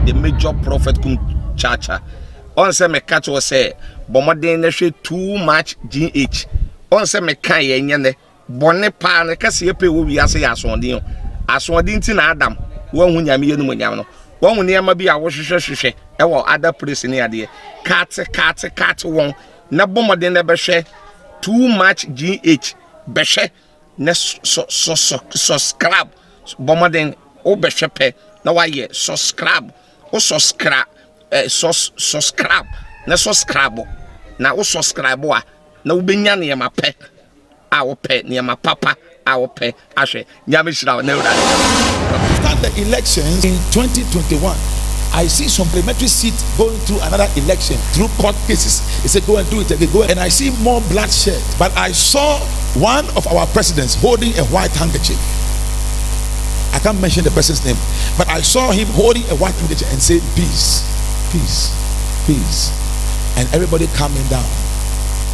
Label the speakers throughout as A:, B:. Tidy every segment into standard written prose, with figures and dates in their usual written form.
A: the major prophet kum chacha. On say me catch was say bomoden na hwe too much GH. On say me kan ye nyane bone pa na kase ye pe wo wi ase ya asonde asonde nti na Adam wo hu nyame ye no nyame no wo hu ne ma bi a wo hwehwehwehwe e wo other place ne ade cat won na bomoden na be hwe too much GH be hwe na subscribe bomoden o be hwe pe na wa ye subscribe o subscribe subscribe na subscribe na o subscribe a na ubenya ne ma pe a wo pe ne ma papa a wo pe ahwe nyame shira na ura.
B: Start the elections in 2021. I see supplementary seats going through another election through court cases. He said go and do it again, go, and I see more bloodshed. But I saw one of our presidents holding a white handkerchief. I can't mention the person's name, but I saw him holding a white handkerchief and saying peace, peace, peace, and everybody calming down,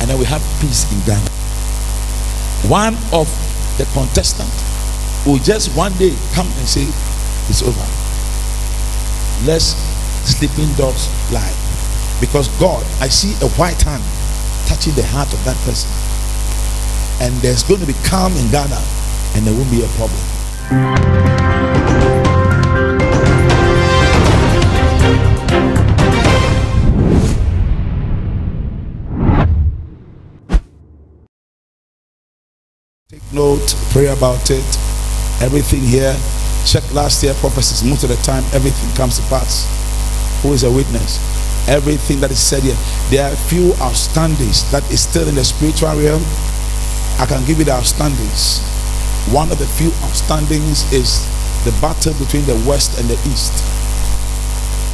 B: and then we have peace in Ghana. One of the contestants will just one day come and say it's over, let sleeping dogs lie, because God, I see a white hand touching the heart of that person, and there's going to be calm in Ghana, and there won't be a problem. Take note, pray about it. Everything here, check last year prophecies. Most of the time, everything comes to pass. Who is a witness? Everything that is said here. There are few outstandings that is still in the spiritual realm. I can give you the outstandings. One of the few outstandings is the battle between the West and the East.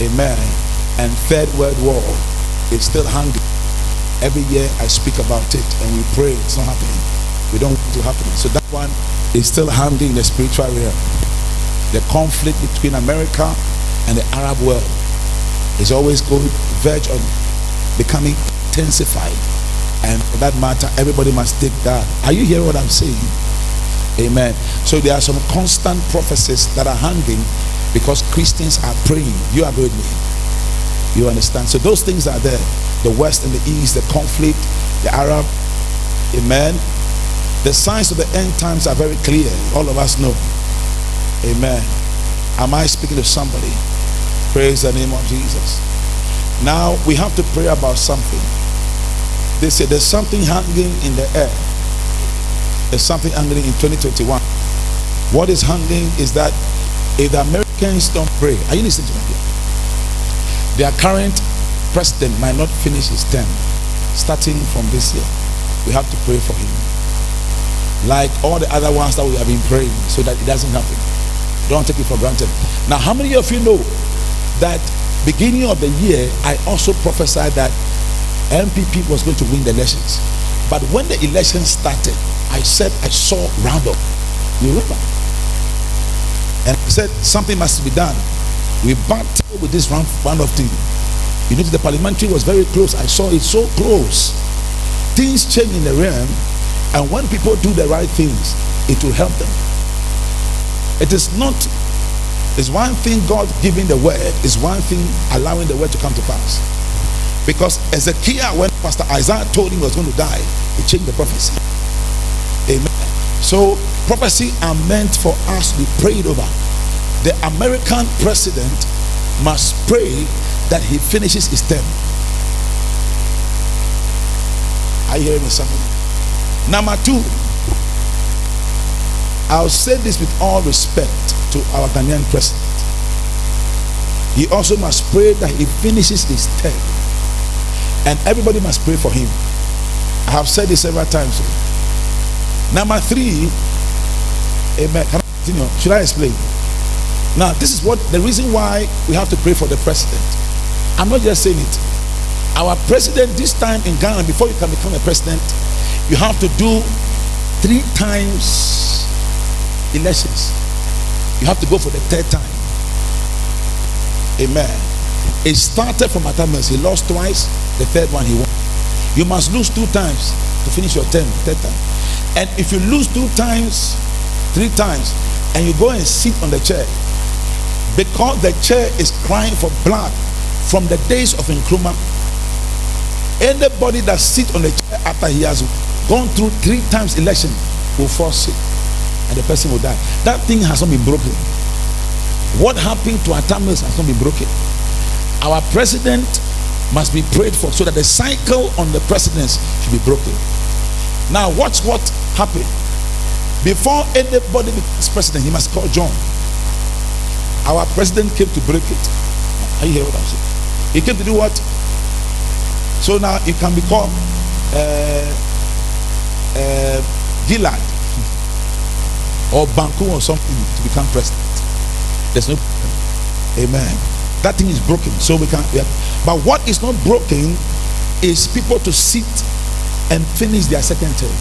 B: Amen. And Third World War is still hanging. Every year I speak about it and we pray it's not happening. We don't want it to happen. So that one is still hanging in the spiritual realm. The conflict between America and the Arab world is always going to verge on becoming intensified. And for that matter, everybody must take that. Are you hearing what I'm saying? Amen. So there are some constant prophecies that are hanging because Christians are praying. You are with me. You understand? So those things are there. The West and the East, the conflict, the Arab. Amen. The signs of the end times are very clear. All of us know. Amen. Am I speaking to somebody? Praise the name of Jesus. Now we have to pray about something. They say there's something hanging in the air. There's something hanging in 2021. What is hanging is that if the Americans don't pray, are you listening to me? Their current president might not finish his term starting from this year. We have to pray for him, like all the other ones that we have been praying, so that it doesn't happen. Don't take it for granted. Now, how many of you know that beginning of the year I also prophesied that MPP was going to win the elections? But when the election started, I said I saw roundup. You remember? And I said something must be done. We battled with this roundup thing. You know, the parliamentary was very close. I saw it so close. Things change in the realm, and when people do the right things, it will help them. It is not, it's one thing God giving the word, it's one thing allowing the word to come to pass. Because Ezekiel, when Pastor Isaiah told him he was going to die, he changed the prophecy. Amen. So prophecy are meant for us to be prayed over. The American president must pray that he finishes his term. Are you hearing me, somebody? Number two, I'll say this with all respect to our Ghanaian president. He also must pray that he finishes his term. And everybody must pray for him. I have said this several times. Number three, amen. Can I continue? Should I explain? Now, this is what the reason why we have to pray for the president. I'm not just saying it. Our president this time in Ghana, before you can become a president, you have to do 3 times elections. You have to go for the 3rd time. Amen. It started from Atamas. He lost twice. The 3rd one he won. You must lose 2 times to finish your term, 3rd time. And if you lose 2 times, 3 times, and you go and sit on the chair, Because the chair is crying for blood from the days of Nkrumah. Anybody that sits on the chair after he has gone through 3 times election will fall sick and the person will die. That thing has not been broken. What happened to Atta Mills has not been broken. Our president must be prayed for so that the cycle on the presidency should be broken. Now watch what happened. Before anybody becomes president, he must call John. Our president came to break it. Are you hearing what I'm saying? He came to do what? So now you can become Gillard or Banku or something to become president. There's no problem. Amen. That thing is broken. So we can. But what is not broken is people to sit and finish their second term.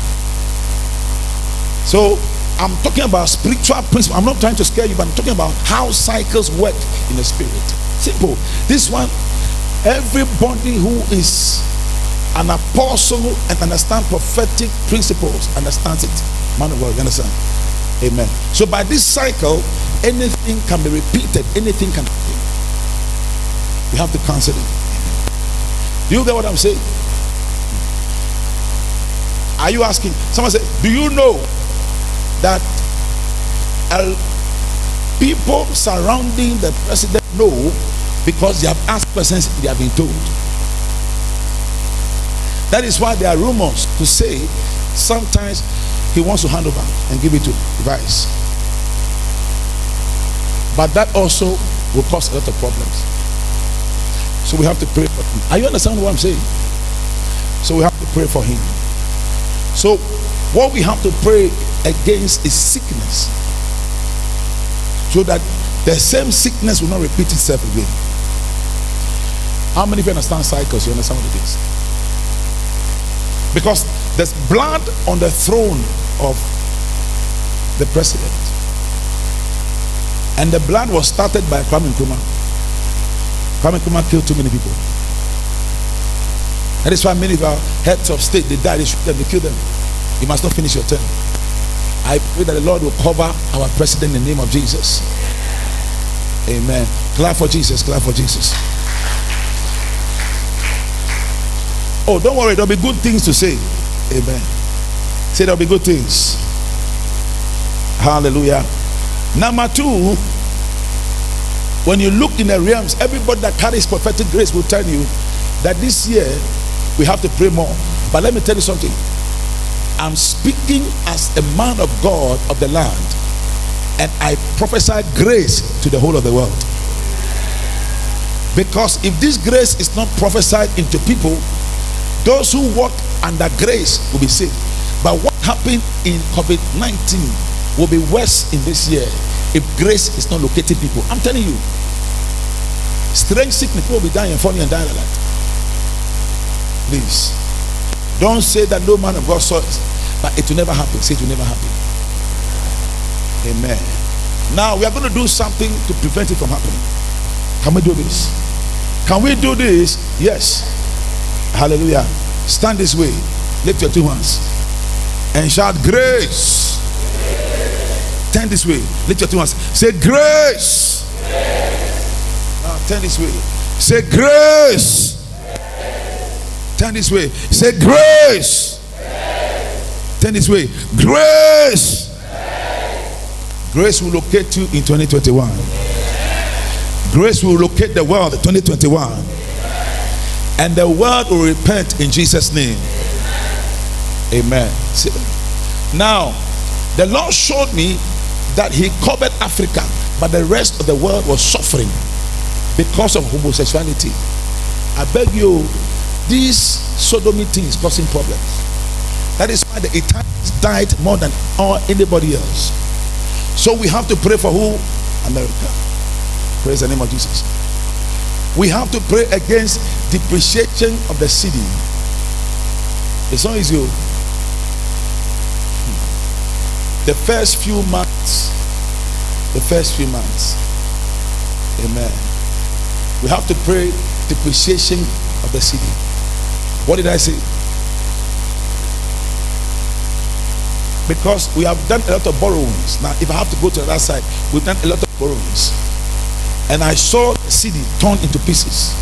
B: So I'm talking about spiritual principles. I'm not trying to scare you, but I'm talking about how cycles work in the spirit. Simple. This one, everybody who is an apostle and understand prophetic principles understands it. Man of God, you understand? Amen. So by this cycle, anything can be repeated. Anything can happen. You have to cancel it. Do you get what I'm saying? Are you asking? Someone said, do you know that people surrounding the president know because they have asked questions they have been told? That is why there are rumors to say sometimes he wants to hand over and give it to Vice. But that also will cause a lot of problems. So we have to pray for him. Are you understanding what I'm saying? So we have to pray for him. So what we have to pray against is sickness, so that the same sickness will not repeat itself again. How many of you understand cycles? You understand what it is? Because there's blood on the throne of the president, and the blood was started by Kwame Nkrumah. Kwame Nkrumah killed too many people. That is why many of our heads of state, they died, they shoot them, they kill them. You must not finish your term. I pray that the Lord will cover our president in the name of Jesus. Amen. Clap for Jesus, clap for Jesus. Oh, don't worry, there'll be good things to say. Amen. Say there'll be good things. Hallelujah. Number 2, when you look in the realms, everybody that carries prophetic grace will tell you that this year we have to pray more. But let me tell you something. I'm speaking as a man of God of the land, and I prophesy grace to the whole of the world. Because if this grace is not prophesied into people, those who walk under grace will be saved. But what happened in COVID-19 will be worse in this year if grace is not locating people. I'm telling you, strange sickness will be dying and falling and dying like that. Please don't say that no man of God saw it, but it will never happen. Say it will never happen. Amen. Now we are going to do something to prevent it from happening. Can we do this? Can we do this? Yes. Hallelujah. Stand this way. Lift your 2 hands and shout grace. Turn this way. Lift your 2 hands. Say grace. Now turn this way. Say grace. Turn this way. Say grace. Turn this way. Grace. Grace will locate you in 2021. Grace will locate the world in 2021. And the world will repent in Jesus' name. Amen. See? Now, the Lord showed me that he covered Africa, but the rest of the world was suffering because of homosexuality. I beg you, this sodomy thing is causing problems. That is why the Italians died more than anybody else. So we have to pray for who? America. Praise the name of Jesus. We have to pray against depreciation of the cedi. It's not easy. The first few months. Amen. We have to pray depreciation of the cedi. What did I say? Because we have done a lot of borrowings. Now, if I have to go to the other side, we've done a lot of borrowings. and I saw the city torn into pieces.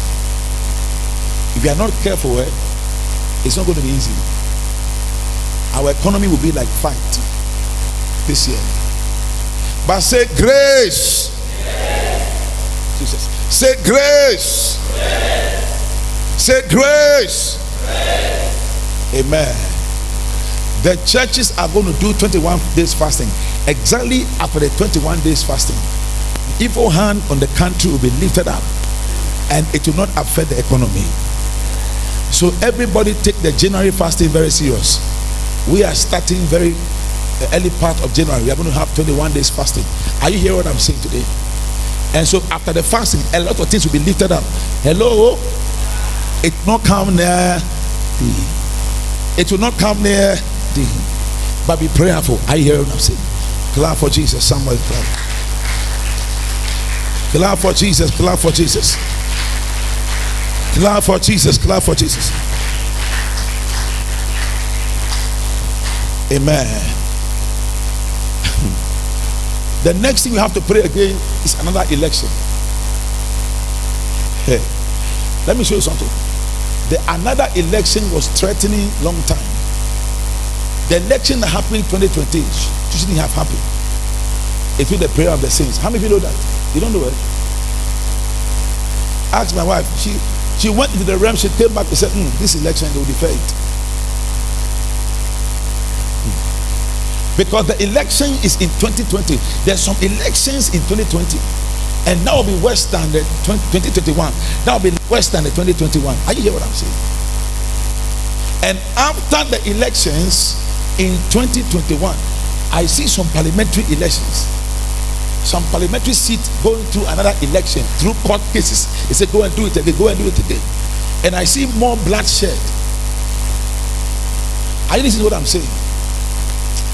B: If you are not careful, it's not going to be easy. Our economy will be like fight this year. But say grace. Jesus. Say grace. Say grace. Amen. The churches are going to do 21 days fasting. Exactly after the 21 days fasting, the evil hand on the country will be lifted up, and it will not affect the economy. So everybody take the January fasting very serious. We are starting very early part of January. We are going to have 21 days fasting. Are you hearing what I'm saying today? And so after the fasting, a lot of things will be lifted up. Hello? It will not come near thee. It will not come near thee. But be prayerful. Are you hearing what I'm saying? Clap for Jesus. Somebody clap. Clap for Jesus. Clap for Jesus. Clap for Jesus. Clap for Jesus. Amen. The next thing we have to pray again is another election. Hey, let me show you something. Another election was threatening long time. The election that happened in 2020 shouldn't have happened. It was the prayer of the saints. How many of you know that? You don't know it? Ask my wife. She went into the realm. She came back and said, this election, they will defeat it. Because the election is in 2020. There's some elections in 2020, and that will be worse than the 2021. That will be worse than the 2021. Are you hear what I'm saying? And after the elections in 2021, I see some parliamentary elections, some parliamentary seats going through another election through court cases. They say go and do it again, go and do it again. And I see more bloodshed. Are you listening to what I'm saying?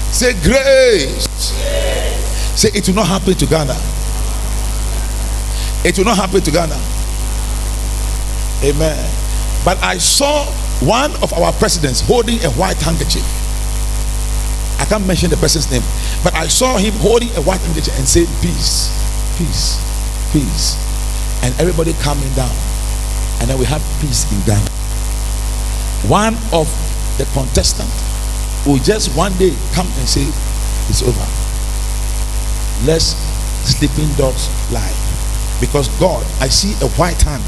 B: Say grace. Say it will not happen to Ghana. It will not happen to Ghana. Amen. But I saw one of our presidents holding a white handkerchief. I can't mention the person's name, but I saw him holding a white handkerchief and saying peace, peace, peace, and everybody calming down, and then we have peace in Ghana. One of the contestants will just one day come and say it's over. Let's sleeping dogs lie. Because God, I see a white hand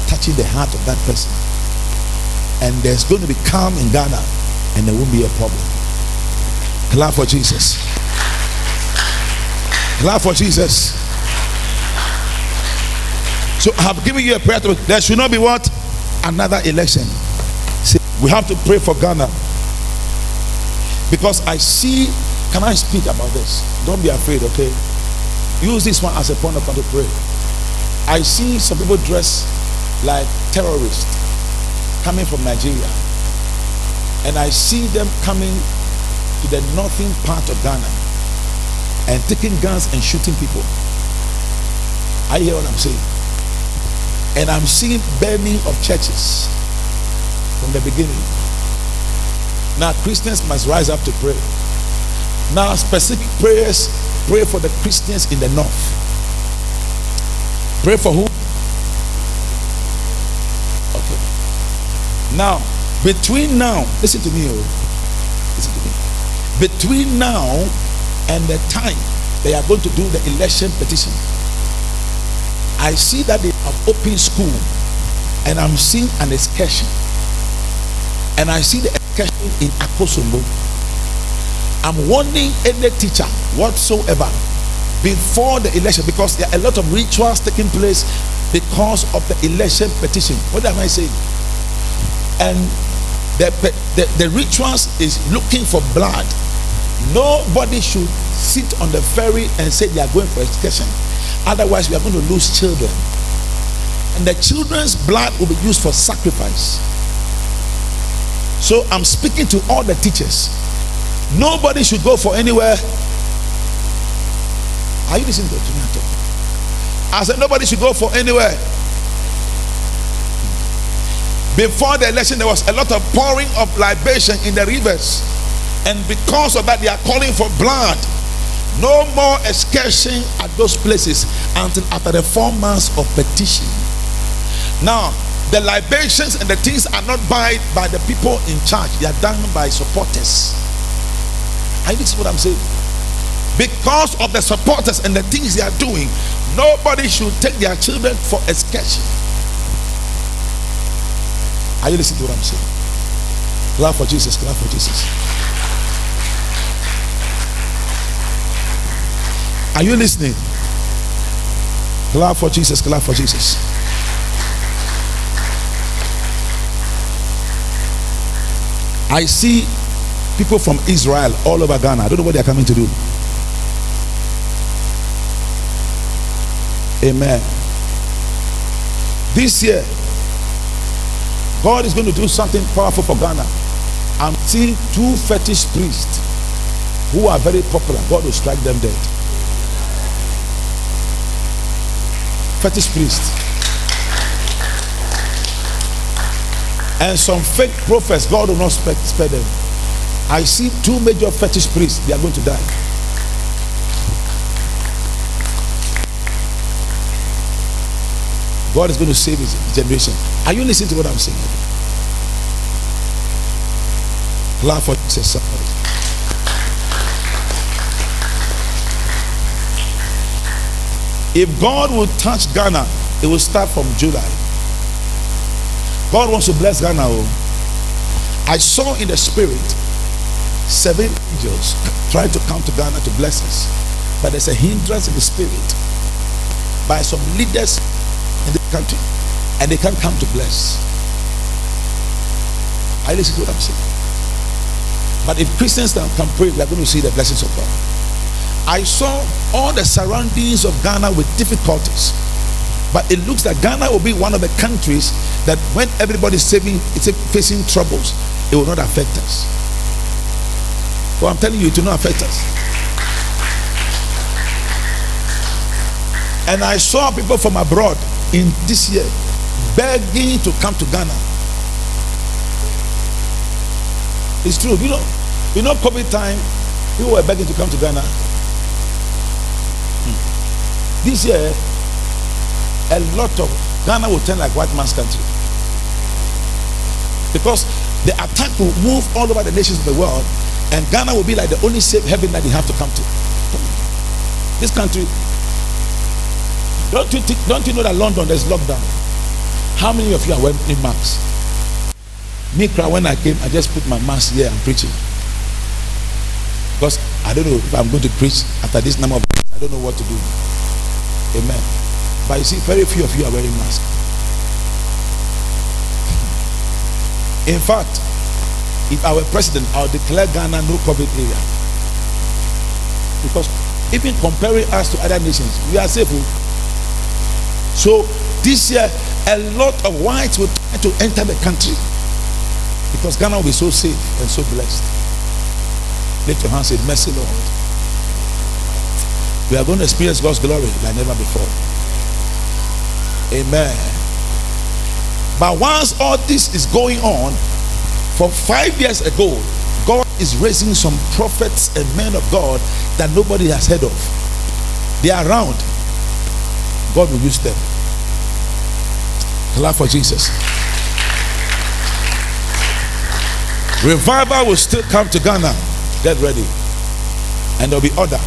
B: touching the heart of that person, and there's going to be calm in Ghana, and there won't be a problem. Clap for Jesus. Clap for Jesus. So I have given you a prayer. There should not be what? Another election. See, we have to pray for Ghana. Because I see, can I speak about this? Don't be afraid, okay? Use this one as a point of contact to pray. I see some people dressed like terrorists coming from Nigeria. And I see them coming to the northern part of Ghana and taking guns and shooting people. I hear what I'm saying. And I'm seeing burning of churches from the beginning. Now Christians must rise up to pray. Now specific prayers, pray for the Christians in the north. Pray for who? Okay. Now, between now, listen to me, listen to me. Between now and the time they are going to do the election petition, I see that they have opened school, and I'm seeing an excursion. And I see the excursion in Akosombo. I'm warning any teacher whatsoever before the election, because there are a lot of rituals taking place because of the election petition. What am I saying? And the rituals is looking for blood. Nobody should sit on the ferry and say they are going for excursion. Otherwise, we are going to lose children. And the children's blood will be used for sacrifice. So I'm speaking to all the teachers. Nobody should go for anywhere. Are you listening to me? I said nobody should go for anywhere. Before the election, there was a lot of pouring of libation in the rivers. And because of that, they are calling for blood. No more excursion at those places until after the 4 months of petition. Now, the libations and the things are not by the people in charge. They are done by supporters. Are you listening to what I'm saying? Because of the supporters and the things they are doing, nobody should take their children for excursion. Are you listening to what I'm saying? Clap for Jesus, clap for Jesus. Are you listening? Clap for Jesus, clap for Jesus. I see people from Israel all over Ghana. I don't know what they are coming to do. Amen. This year, God is going to do something powerful for Ghana. I'm seeing 2 fetish priests who are very popular. God will strike them dead. Fetish priests. And some fake prophets, God will not spare them. I see 2 major fetish priests. They are going to die. God is going to save his generation. Are you listening to what I'm saying? Clap for Jesus. If God will touch Ghana, it will start from July. God wants to bless Ghana. I saw in the spirit 7 angels trying to come to Ghana to bless us, but there's a hindrance in the spirit by some leaders in the country, and they can't come to bless. I listen to what I'm saying. But if Christians can pray, we are going to see the blessings of God. I saw all the surroundings of Ghana with difficulties, but it looks like Ghana will be one of the countries that when everybody is facing troubles, it will not affect us. Well, I'm telling you, it will not affect us. And I saw people from abroad in this year begging to come to Ghana. It's true. You know COVID time, people were begging to come to Ghana. This year, a lot of Ghana will turn like white man's country, because the attack will move all over the nations of the world, and Ghana will be like the only safe haven that they have to come to. This country. Don't you know that London there's lockdown? How many of you are wearing masks? Me, when I came, I just put my mask here and preaching, because I don't know if I'm going to preach after this number of days. I don't know what to do. Amen. But you see, very few of you are wearing masks. In fact, if I were president, I would declare Ghana no COVID area, because even comparing us to other nations, we are safe. So this year, a lot of whites will try to enter the country, because Ghana will be so safe and so blessed. Lift your hands and say, mercy, Lord. We are going to experience God's glory like never before. Amen. But once all this is going on, for 5 years ago, God is raising some prophets and men of God that nobody has heard of. They are around. God will use them. Clap for Jesus. Revival will still come to Ghana. Get ready. And there'll be order.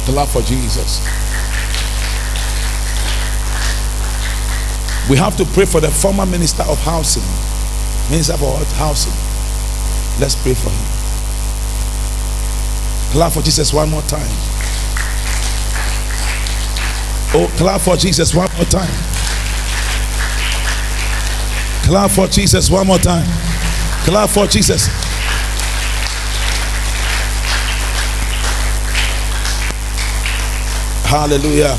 B: Clap for Jesus. We have to pray for the former minister of housing. Minister for housing. Let's pray for him. Clap for Jesus one more time. Oh, clap for Jesus one more time. Clap for Jesus one more time. Clap for Jesus. Hallelujah.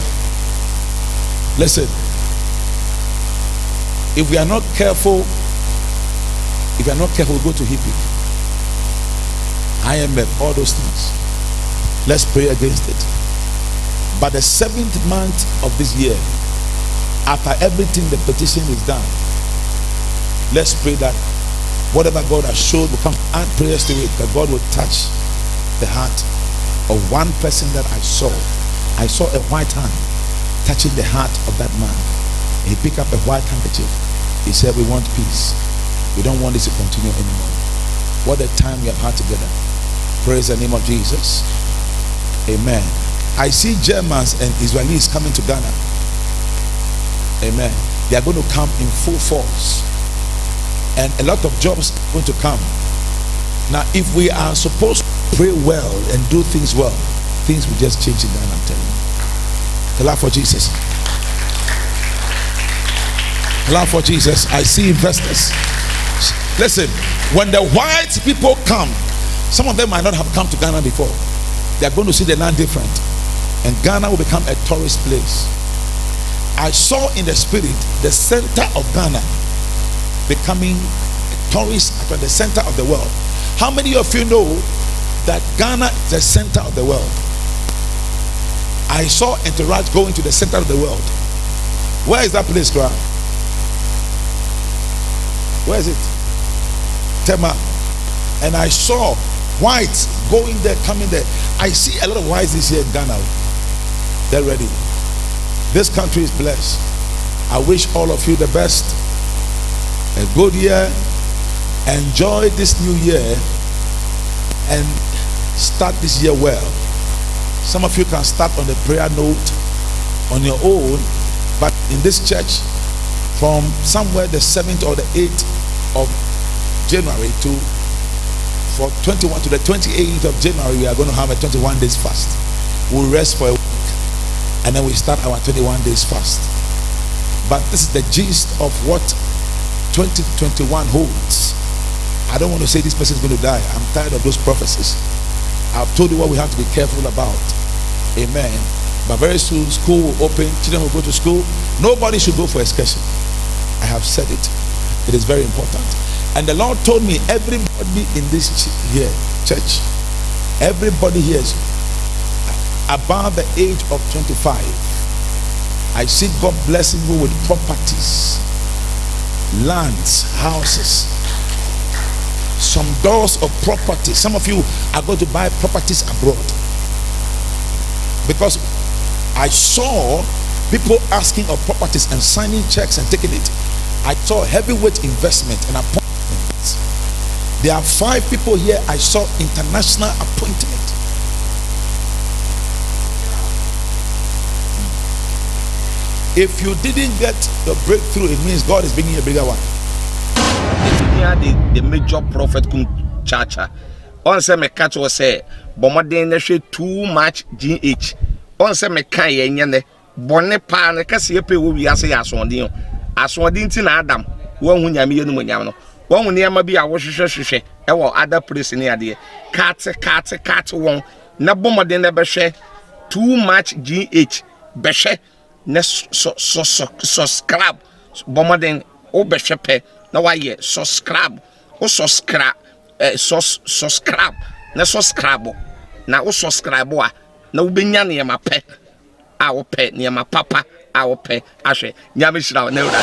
B: Listen. If we are not careful, we go to hippie, IMF, all those things. Let's pray against it. But the 7th month of this year, after everything, the petition is done, let's pray that whatever God has showed will come, add prayers to it, that God will touch the heart of one person that I saw. I saw a white hand touching the heart of that man. He picked up a white handkerchief. He said, we want peace. We don't want this to continue anymore. What a time we have had together. Praise the name of Jesus. Amen. I see Germans and Israelis coming to Ghana. Amen. They are going to come in full force. And a lot of jobs are going to come. Now, if we are supposed to pray well and do things well, things will just change in Ghana, I'm telling you. Clap for Jesus. Clap for Jesus. I see investors. Listen, when the white people come, some of them might not have come to Ghana before. They are going to see the land different. And Ghana will become a tourist place. I saw in the spirit the center of Ghana becoming a tourist at the center of the world. How many of you know that Ghana is the center of the world? I saw Entourage going to the center of the world. Where is that place, Kra? Where is it? Tema. And I saw whites going there, coming there. I see a lot of whites this year in Ghana. They're ready. This country is blessed. I wish all of you the best. A good year. Enjoy this new year and start this year well. Some of you can start on the prayer note on your own, but in this church, from somewhere the 7th or the 8th of January to for 21 to the 28th of January, we are going to have a 21 days fast. We'll rest for a week and then we start our 21 days fast. But this is the gist of what 2021 holds. I don't want to say this person is going to die. I'm tired of those prophecies. I've told you what we have to be careful about. Amen. But very soon school will open, children will go to school. Nobody should go for excursion. I have said it. It is very important. And the Lord told me, everybody in this here church, everybody here is above the age of 25. I see God blessing you with properties, lands, houses, some doors of property. Some of you are going to buy properties abroad, because I saw people asking of properties and signing checks and taking it. I saw heavyweight investment and appointments. There are 5 people here. I saw international appointment. If you didn't get the breakthrough, it means God is bringing a bigger one.
A: The major prophet kum chacha. On say me catch was say, bomoden na hwe too much GH. On say me kan ye nyane, bone pa na kase ye pe wo wiase ya asondin. Asondin ti na Adam, wo hu nyame ye no nyam no. Wo hu ne ma bi a wo hwehwehwehwe e wo other place ni ade. Kat won na bomoden na be hwe too much GH be hwe na subscribe bomoden o be hwe pe na wa ye subscribe o subscribe subscribe na subscribe na o subscribe a na wo benya ne ma pe a wo pe ne ma papa a wo pe ahwe nyame hira na ewura